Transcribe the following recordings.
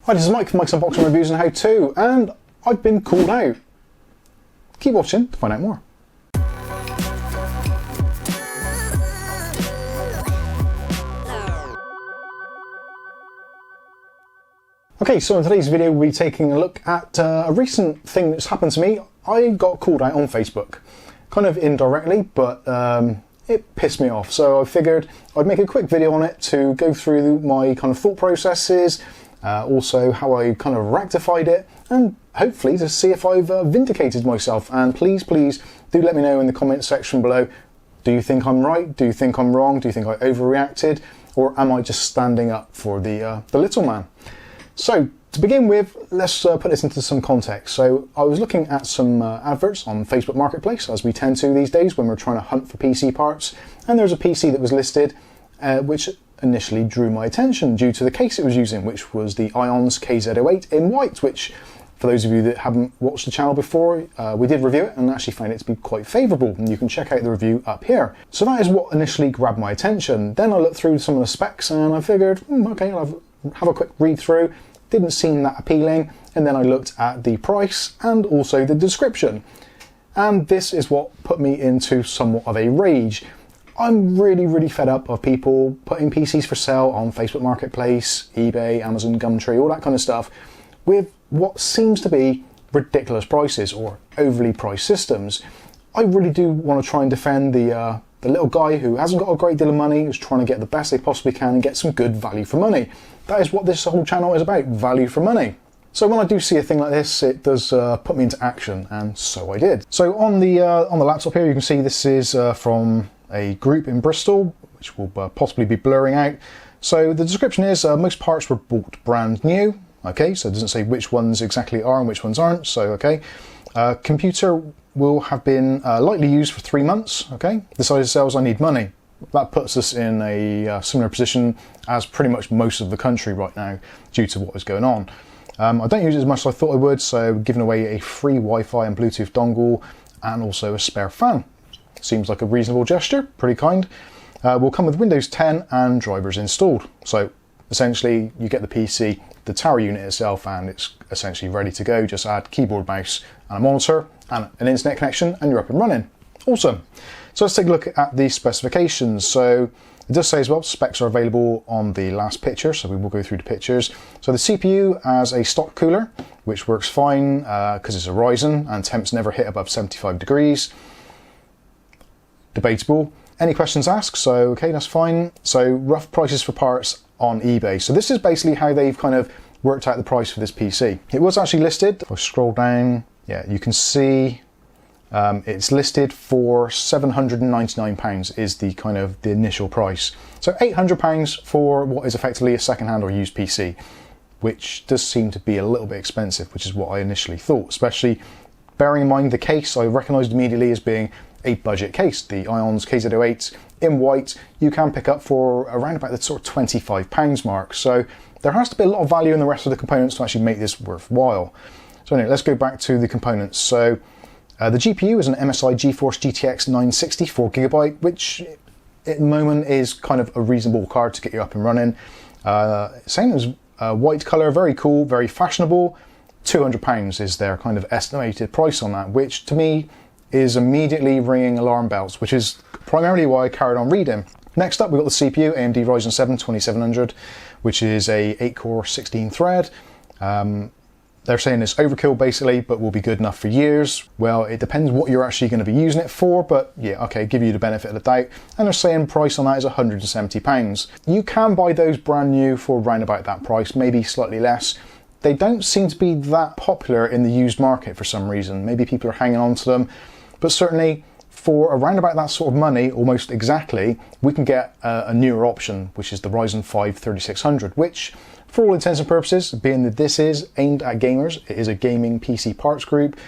Hi, this is Mike from Mike's Unboxing Reviews and How To, and I've been called out. Keep watching to find out more. Okay, so in today's video we'll be taking a look at a recent thing that's happened to me. I got called out on Facebook, kind of indirectly, but it pissed me off. So I figured I'd make a quick video on it to go through my kind of thought processes, also how I kind of rectified it, and hopefully to see if I've vindicated myself. And please do let me know in the comment section below, do you think I'm right? Do you think I'm wrong? Do you think I overreacted? Or am I just standing up for the little man? So to begin with, let's put this into some context. So I was looking at some adverts on Facebook Marketplace, as we tend to these days when we're trying to hunt for PC parts, and there's a PC that was listed which initially drew my attention due to the case it was using, which was the Ion's KZ08 in white, which for those of you that haven't watched the channel before, we did review it and actually found it to be quite favourable, and you can check out the review up here. So that is what initially grabbed my attention. Then I looked through some of the specs and I figured, okay, I'll have a quick read through. Didn't seem that appealing, and then I looked at the price and also the description, and this is what put me into somewhat of a rage. I'm really fed up of people putting PCs for sale on Facebook Marketplace, eBay, Amazon, Gumtree, all that kind of stuff, with what seems to be ridiculous prices or overly priced systems. I really do want to try and defend the little guy who hasn't got a great deal of money, who's trying to get the best they possibly can and get some good value for money. That is what this whole channel is about, value for money. So when I do see a thing like this, it does put me into action, and so I did. So on the laptop here, you can see this is from a group in Bristol, which will possibly be blurring out. So the description is most parts were bought brand new. Okay, so it doesn't say which ones exactly are and which ones aren't. So okay, computer will have been lightly used for 3 months. Okay, decided sales, I need money. That puts us in a similar position as pretty much most of the country right now due to what is going on. I don't use it as much as I thought I would, so giving away a free Wi-Fi and Bluetooth dongle and also a spare fan. Seems like a reasonable gesture, pretty kind. Will come with Windows 10 and drivers installed. So essentially you get the PC, the tower unit itself, and it's essentially ready to go. Just add keyboard, mouse and a monitor and an internet connection and you're up and running. Awesome. So let's take a look at the specifications. So it does say as well, specs are available on the last picture, so we will go through the pictures. So the CPU has a stock cooler, which works fine because it's a Ryzen and temps never hit above 75 degrees. Debatable. Any questions asked, so okay, that's fine. So rough prices for parts on eBay. So this is basically how they've kind of worked out the price for this PC. It was actually listed, if I scroll down, yeah, you can see it's listed for £799 is the kind of the initial price. So £800 for what is effectively a second-hand or used PC, which does seem to be a little bit expensive, which is what I initially thought, especially bearing in mind the case I recognised immediately as being a budget case. The Ion's KZ08 in white you can pick up for around about the sort of £25 mark. So there has to be a lot of value in the rest of the components to actually make this worthwhile. So anyway, let's go back to the components. So the GPU is an MSI GeForce GTX 960 4GB, which at the moment is kind of a reasonable card to get you up and running. Same as white colour, very cool, very fashionable. £200 is their kind of estimated price on that, which to me is immediately ringing alarm bells, which is primarily why I carried on reading. Next up, we've got the CPU, AMD Ryzen 7 2700, which is a 8-core 16-thread. They're saying it's overkill basically, but will be good enough for years. Well, it depends what you're actually going to be using it for, but yeah, okay, give you the benefit of the doubt. And they're saying price on that is £170. You can buy those brand new for around about that price, maybe slightly less. They don't seem to be that popular in the used market for some reason. Maybe people are hanging on to them, but certainly for around about that sort of money, almost exactly, we can get a newer option, which is the Ryzen 5 3600, which for all intents and purposes, being that this is aimed at gamers, it is a gaming PC parts group.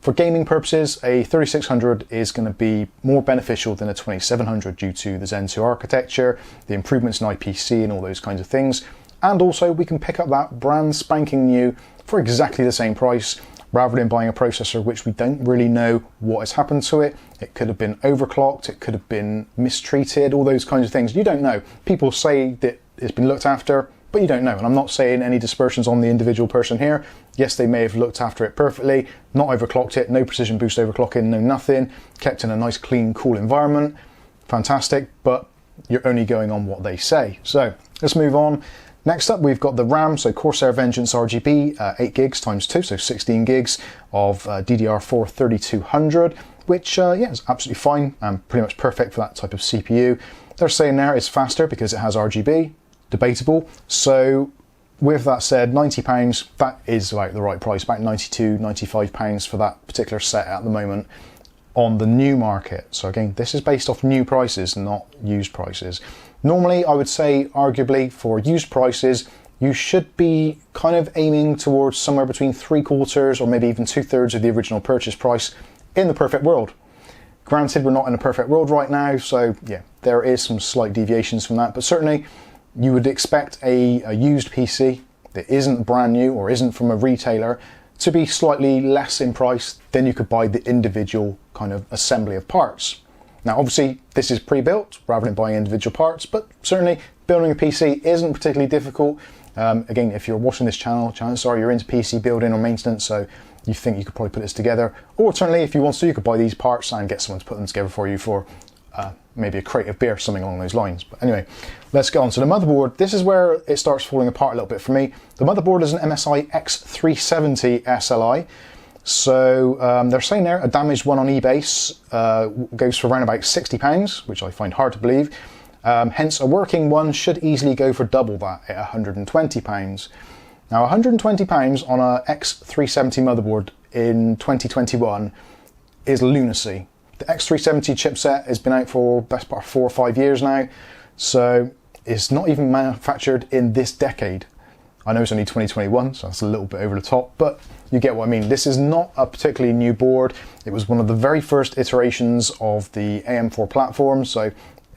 For gaming purposes, a 3600 is going to be more beneficial than a 2700 due to the Zen 2 architecture, the improvements in IPC and all those kinds of things. And also we can pick up that brand spanking new for exactly the same price, rather than buying a processor which we don't really know what has happened to it. It could have been overclocked, it could have been mistreated, all those kinds of things. You don't know. People say that it's been looked after, but you don't know. And I'm not saying any dispersions on the individual person here. Yes, they may have looked after it perfectly, not overclocked it, no precision boost overclocking, no nothing, kept in a nice, clean, cool environment. Fantastic, but you're only going on what they say. So let's move on. Next up, we've got the RAM, so Corsair Vengeance RGB, 8 gigs times 2, so 16 gigs of DDR4 3200, which yeah, is absolutely fine and pretty much perfect for that type of CPU. They're saying there it's faster because it has RGB, debatable. So with that said, £90, that is about the right price, about £92, £95 for that particular set at the moment on the new market. So again, this is based off new prices, not used prices. Normally, I would say, arguably, for used prices, you should be kind of aiming towards somewhere between 3/4 or maybe even 2/3 of the original purchase price in the perfect world. Granted, we're not in a perfect world right now, so yeah, there is some slight deviations from that, but certainly you would expect a used PC that isn't brand new or isn't from a retailer to be slightly less in price than you could buy the individual kind of assembly of parts. Now, obviously, this is pre-built rather than buying individual parts, but certainly building a PC isn't particularly difficult. Again, if you're watching this channel, chances are you're into PC building or maintenance, so you think you could probably put this together. Or alternatively, if you want to, you could buy these parts and get someone to put them together for you for maybe a crate of beer, something along those lines. But anyway, let's get on to the motherboard. This is where it starts falling apart a little bit for me. The motherboard is an MSI X370 SLI. So they're saying there a damaged one on eBay goes for around about £60, which I find hard to believe. Hence, a working one should easily go for double that at £120. Now, £120 on a X370 motherboard in 2021 is lunacy. The X370 chipset has been out for best part of 4 or 5 years now, so it's not even manufactured in this decade. I know it's only 2021, so that's a little bit over the top, but you get what I mean. This is not a particularly new board. It was one of the very first iterations of the AM4 platform, so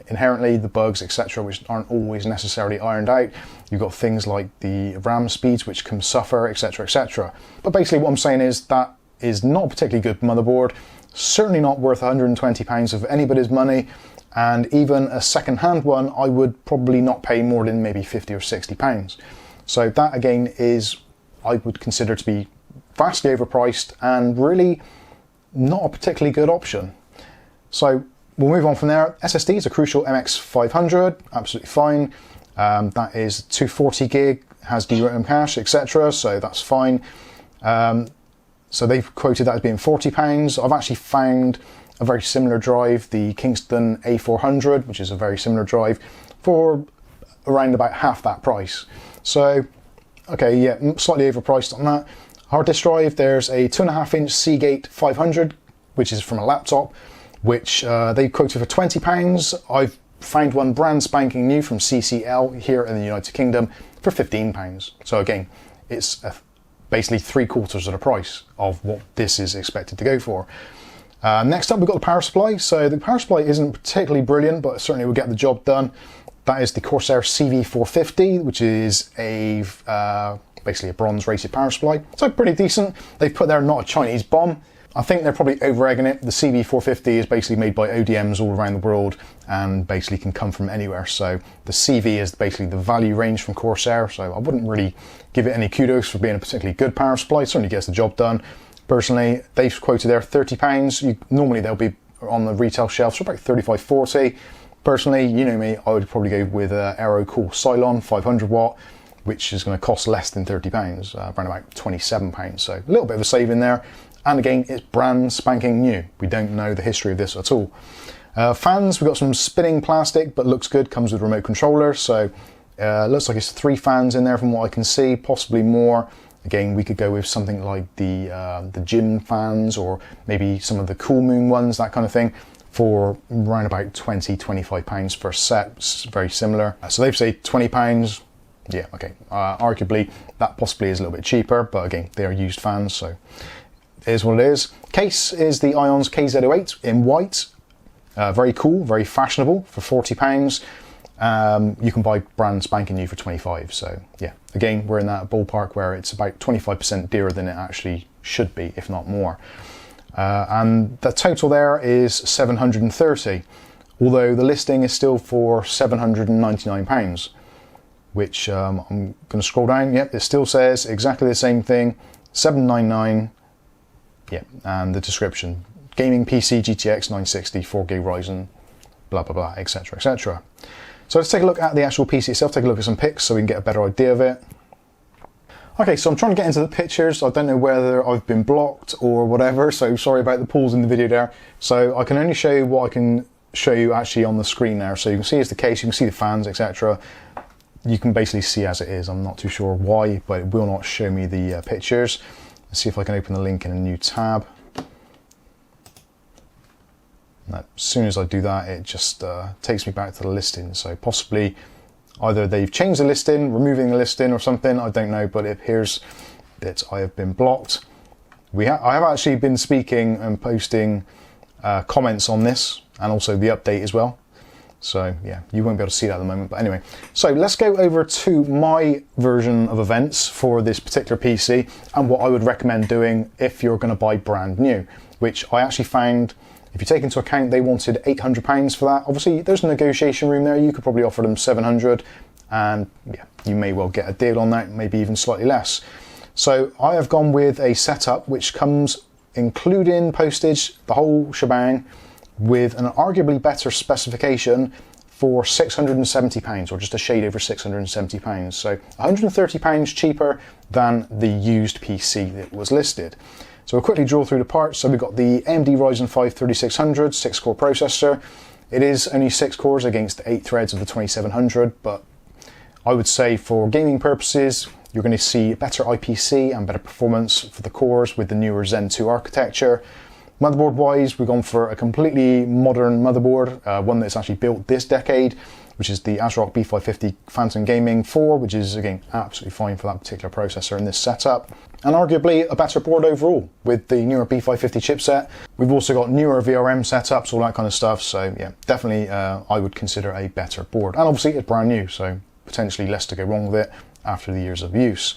inherently the bugs, etc., which aren't always necessarily ironed out. You've got things like the RAM speeds, which can suffer, etc., etc. But basically what I'm saying is that is not a particularly good motherboard, certainly not worth £120 of anybody's money, and even a second-hand one, I would probably not pay more than maybe £50 or £60. So that again is, I would consider to be vastly overpriced and really not a particularly good option. So we'll move on from there. SSD is a Crucial MX500, absolutely fine. That is 240 gig, has DRAM cache, etc. So that's fine. So they've quoted that as being £40. I've actually found a very similar drive, the Kingston A400, which is a very similar drive, for around about half that price. So, okay, yeah, slightly overpriced on that. Hard disk drive, there's a 2.5-inch Seagate 500, which is from a laptop, which they quoted for £20. I've found one brand spanking new from CCL here in the United Kingdom for £15. So again, it's basically 3/4 of the price of what this is expected to go for. Next up, we've got the power supply. So the power supply isn't particularly brilliant, but certainly will get the job done. That is the Corsair CV450, which is a basically a bronze rated power supply. So pretty decent. They've put there not a Chinese bomb. I think they're probably over-egging it. The CV450 is basically made by ODMs all around the world and basically can come from anywhere. So the CV is basically the value range from Corsair. So I wouldn't really give it any kudos for being a particularly good power supply. It certainly gets the job done. Personally, they've quoted there £30. Normally they'll be on the retail shelves for about 35, 40. Personally, you know me, I would probably go with Aero Cool Cylon 500 watt, which is going to cost less than £30, around about £27. So a little bit of a saving there. And again, it's brand spanking new. We don't know the history of this at all. Fans, we've got some spinning plastic, but looks good, comes with remote controller. So looks like it's 3 fans in there from what I can see, possibly more. Again, we could go with something like the gym fans or maybe some of the Cool Moon ones, that kind of thing, for around about £20, £25 per set. It's very similar. So they've said £20. Yeah, okay. Arguably, that possibly is a little bit cheaper, but again, they are used fans, so it is what it is. Case is the Ions KZ08 in white. Very cool, very fashionable for £40. You can buy brand spanking new for 25. So yeah, again, we're in that ballpark where it's about 25% dearer than it actually should be, if not more. And the total there is 730, although the listing is still for £799, which I'm going to scroll down. Yep, it still says exactly the same thing, 799. Yep, and the description: gaming PC GTX 960, 4GB Ryzen, blah blah blah, etc. etc. So let's take a look at the actual PC itself, take a look at some pics so we can get a better idea of it. Okay, so I'm trying to get into the pictures. I don't know whether I've been blocked or whatever, so sorry about the pause in the video there. So I can only show you what I can show you actually on the screen there. So you can see it's the case, you can see the fans, etc. You can basically see as it is. I'm not too sure why, but it will not show me the pictures. Let's see if I can open the link in a new tab. As soon as I do that, it just takes me back to the listing. So possibly either they've changed the listing, removing the listing or something, I don't know, but it appears that I have been blocked. I have actually been speaking and posting comments on this, and also the update as well. So yeah, you won't be able to see that at the moment, but anyway. So let's go over to my version of events for this particular PC and what I would recommend doing if you're going to buy brand new, which I actually found, if you take into account they wanted £800 for that, obviously there's a negotiation room there. You could probably offer them 700, and yeah, you may well get a deal on that, maybe even slightly less. So I have gone with a setup which comes including postage, the whole shebang, with an arguably better specification for £670, or just a shade over £670. So £130 cheaper than the used PC that was listed. So we'll quickly draw through the parts. So we've got the AMD Ryzen 5 3600 6-core processor. It is only 6 cores against 8 threads of the 2700, but I would say for gaming purposes, you're going to see better IPC and better performance for the cores with the newer Zen 2 architecture. Motherboard wise, we've gone for a completely modern motherboard, one that's actually built this decade, which is the ASRock B550 Phantom Gaming 4, which is again absolutely fine for that particular processor in this setup. And arguably a better board overall with the newer B550 chipset. We've also got newer VRM setups, all that kind of stuff. So yeah, definitely I would consider a better board. And obviously it's brand new, so potentially less to go wrong with it after the years of use.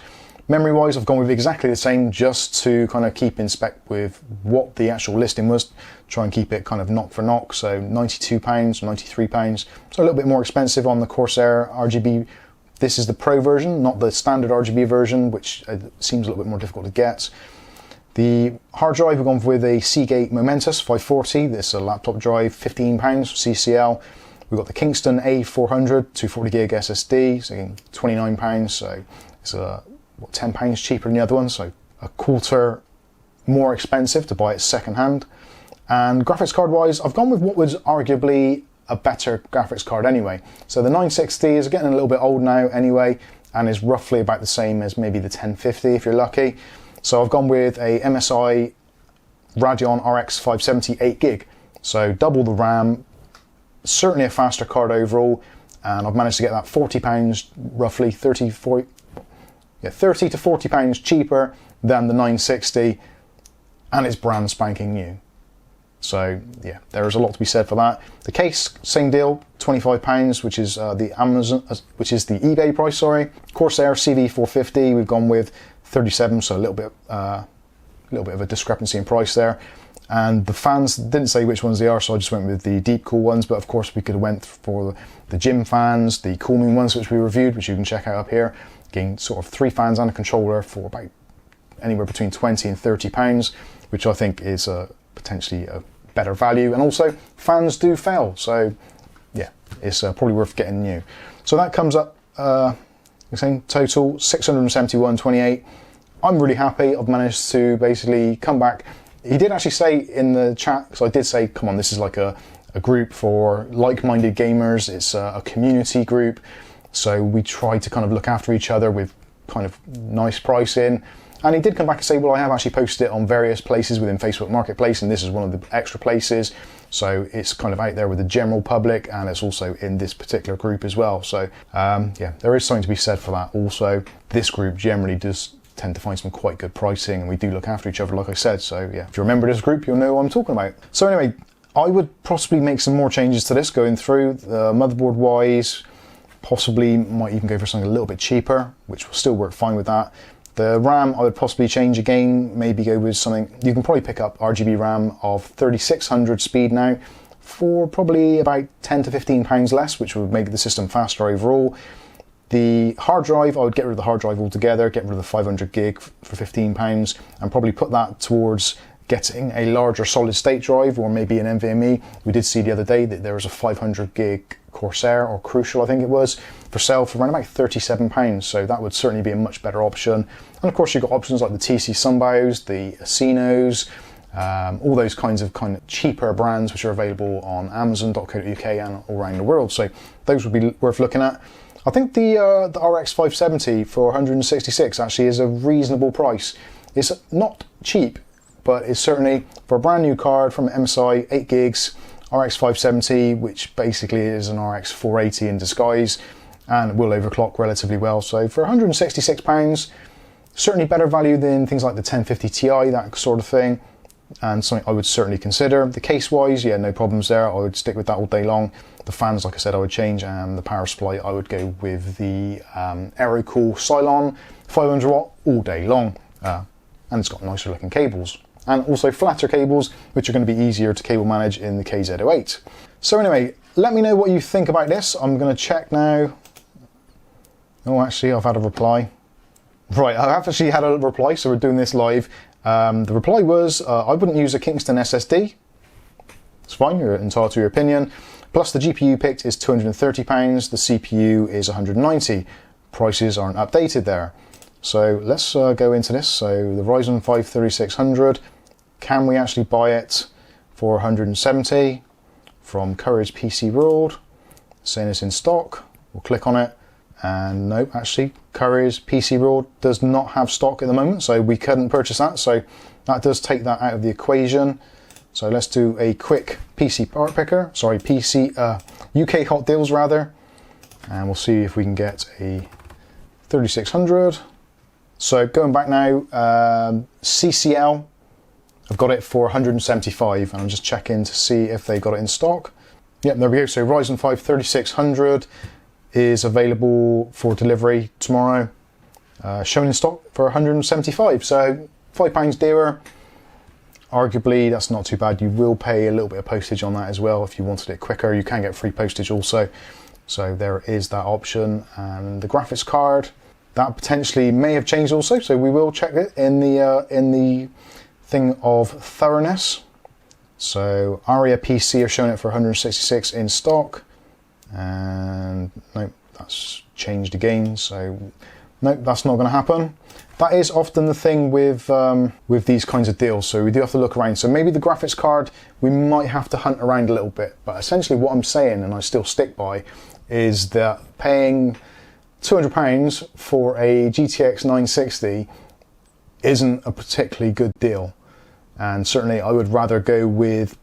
Memory wise, I've gone with exactly the same, just to kind of keep in spec with what the actual listing was, try and keep it kind of knock for knock. So £92, £93, so a little bit more expensive on the Corsair RGB. This is the Pro version, not the standard RGB version, which seems a little bit more difficult to get. The hard drive, we've gone with a Seagate Momentus 540. This is a laptop drive, £15 CCL. We've got the Kingston A400 240GB SSD, so again, £29. So it's £10 cheaper than the other one, so a quarter more expensive to buy it second hand. And graphics card wise, I've gone with what was arguably a better graphics card anyway. So the 960 is getting a little bit old now anyway, and is roughly about the same as maybe the 1050 if you're lucky. So I've gone with a MSI Radeon RX 570 8GB. So double the RAM, certainly a faster card overall, and I've managed to get that £40 roughly, 30 to £40 cheaper than the 960, and it's brand spanking new. So yeah, there is a lot to be said for that. The case, same deal, £25, which is the eBay price. Sorry. Corsair CV450, we've gone with 37, so a little bit of a discrepancy in price there. And the fans, didn't say which ones they are, so I just went with the deep cool ones. But of course, we could have went for the gym fans, the Cool Moon ones, which we reviewed, which you can check out up here. Again, sort of 3 fans and a controller for about anywhere between £20 and £30, which I think is potentially a better value. And also, fans do fail, so yeah, it's probably worth getting new. So that comes up, saying total £671.28. I'm really happy. I've managed to basically come back. He did actually say in the chat, so I did say, come on, this is like a group for like-minded gamers. It's a community group. So we try to kind of look after each other with kind of nice pricing. And he did come back and say, well, I have actually posted it on various places within Facebook Marketplace, and this is one of the extra places. So it's kind of out there with the general public, and it's also in this particular group as well. So yeah, there is something to be said for that. Also, this group generally does tend to find some quite good pricing, and we do look after each other, like I said. So yeah, if you remember this group, you'll know what I'm talking about. So anyway, I would possibly make some more changes to this going through. Motherboard wise, possibly might even go for something a little bit cheaper, which will still work fine with that. The RAM I would possibly change again, maybe go with something, you can probably pick up RGB RAM of 3600 speed now for probably about £10 to £15 less, which would make the system faster overall. The hard drive, I would get rid of the hard drive altogether, get rid of the 500 gig for £15, and probably put that towards getting a larger solid state drive, or maybe an NVMe. We did see the other day that there was a 500 gig Corsair, or Crucial I think it was, for sale for around about £37, so that would certainly be a much better option. And of course you've got options like the TC Sunbows, the Asinos, all those kinds of cheaper brands which are available on Amazon.co.uk and all around the world, so those would be worth looking at. I think the RX 570 for 166 actually is a reasonable price. It's not cheap, but it's certainly, for a brand new card from MSI, 8 gigs, RX 570, which basically is an RX 480 in disguise, and will overclock relatively well. So for £166, certainly better value than things like the 1050 Ti, that sort of thing, and something I would certainly consider. The case-wise, yeah, no problems there. I would stick with that all day long. The fans, like I said, I would change, and the power supply, I would go with the AeroCool Cylon 500 watt all day long. And it's got nicer looking cables, and also flatter cables, which are going to be easier to cable manage in the KZ08. So anyway, let me know what you think about this. I'm going to check now. Oh, actually, I've had a reply. Right, I've actually had a reply, so we're doing this live. The reply was, I wouldn't use a Kingston SSD. It's fine, you're entitled to your opinion. Plus the GPU picked is £230, the CPU is £190. Prices aren't updated there. So let's go into this. So the Ryzen 5 3600, can we actually buy it for £170 from Courage PC World? Saying it's in stock. We'll click on it, and nope, actually Courage PC World does not have stock at the moment, so we couldn't purchase that. So that does take that out of the equation. So let's do a quick PC part picker, sorry, UK hot deals rather, and we'll see if we can get a 3600. So going back now, CCL, I've got it for 175, and I'm just checking to see if they've got it in stock. Yep, there we go. So Ryzen 5 3600 is available for delivery tomorrow, shown in stock for 175, so £5 dearer. Arguably that's not too bad. You will pay a little bit of postage on that as well if you wanted it quicker. You can get free postage also, so there is that option. And the graphics card, that potentially may have changed also, so we will check it in the thing of thoroughness. So Aria PC are showing it for 166 in stock, and nope, that's changed again, so nope, that's not going to happen. That is often the thing with these kinds of deals, so we do have to look around. So maybe the graphics card, we might have to hunt around a little bit, but essentially what I'm saying, and I still stick by, is that paying £200 for a GTX 960 isn't a particularly good deal. And certainly I would rather go with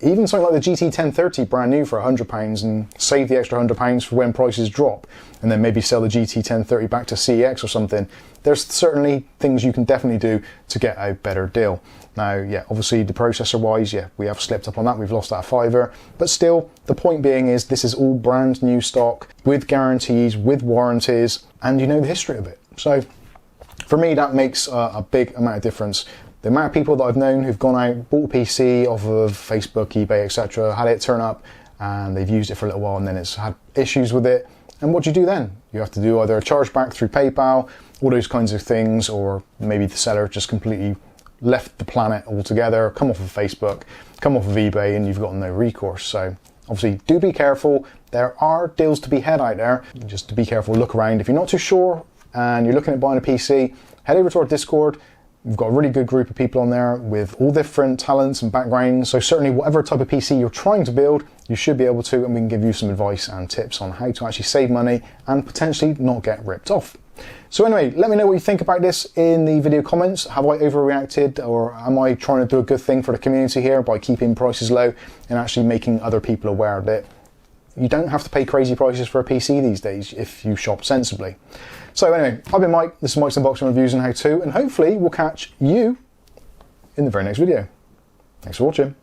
even something like the GT 1030 brand new for £100 and save the extra £100 for when prices drop, and then maybe sell the GT 1030 back to CEX or something. There's certainly things you can definitely do to get a better deal. Now, yeah, obviously the processor wise, yeah, we have slipped up on that. We've lost that fiver, but still the point being is this is all brand new stock with guarantees, with warranties, and you know the history of it. So for me, that makes a big amount of difference. The amount of people that I've known who've gone out, bought a PC off of Facebook, eBay, etc., had it turn up, and they've used it for a little while, and then it's had issues with it. And what do you do then? You have to do either a chargeback through PayPal, all those kinds of things, or maybe the seller just completely left the planet altogether, come off of Facebook, come off of eBay, and you've got no recourse. So obviously do be careful. There are deals to be had out there. Just to be careful, look around. If you're not too sure and you're looking at buying a PC, head over to our Discord. We've got a really good group of people on there with all different talents and backgrounds. So certainly whatever type of PC you're trying to build, you should be able to, and we can give you some advice and tips on how to actually save money and potentially not get ripped off. So anyway, let me know what you think about this in the video comments. Have I overreacted, or am I trying to do a good thing for the community here by keeping prices low and actually making other people aware that you don't have to pay crazy prices for a PC these days if you shop sensibly. So anyway, I've been Mike, this is Mike's Unboxing Reviews and How To, and hopefully we'll catch you in the very next video. Thanks for watching.